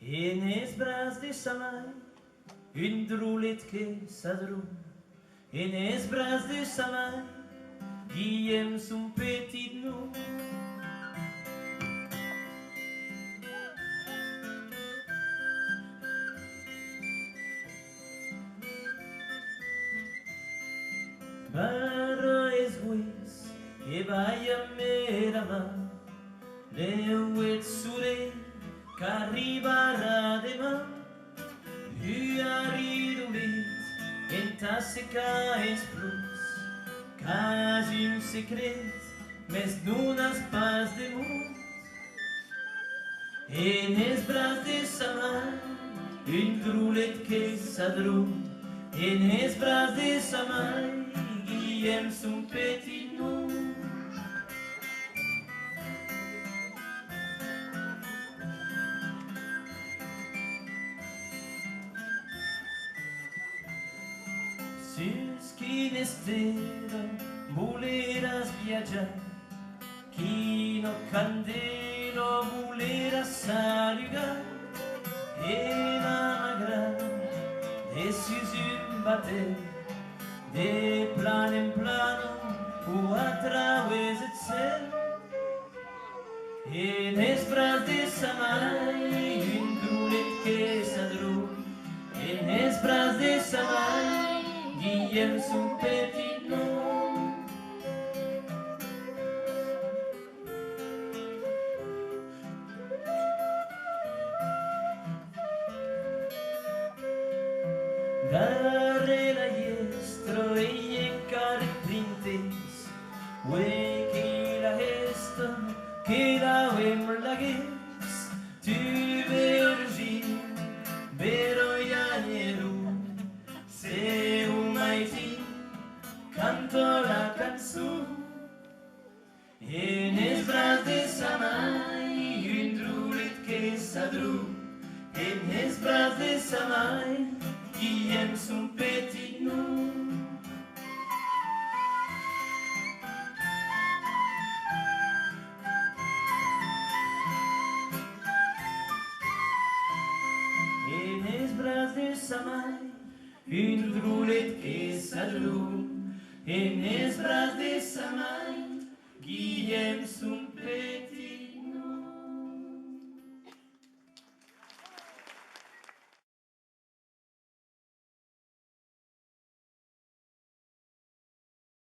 Et nes bras de sa main, une droulette que s'adroule. Et nes bras de sa main, Guillaume son petit nom. Barra es guis, e vai a merama, leu et sure, qu'arribarà demà. Huaridulit, en ta seca es plus, quasi un secret, mes non has pas de mut. En es bras de sa main, une droulette que s'adroule. En es bras de sa main, Guillaume son petit nom. Sus quinestera voleras viatjar, quino candelo voleras salugar, e la magra de sus un bater, de plan en plano o a través del cel. En es bras de sa main, une droulette que s'adroule. En es bras de sa main, Guillaume son petit nom. Dare la iestro e care printes, ue che la esto, che la emlagues, tu vergi, vero ianieru, se un maiti, canto la canzone. En es bras de sa main, une droulette que s'adroule. En es bras de sa main, Guillaume son petit nom. En es bras de sa main, une droulette que s'adroule. En es bras de sa main, Guillaume son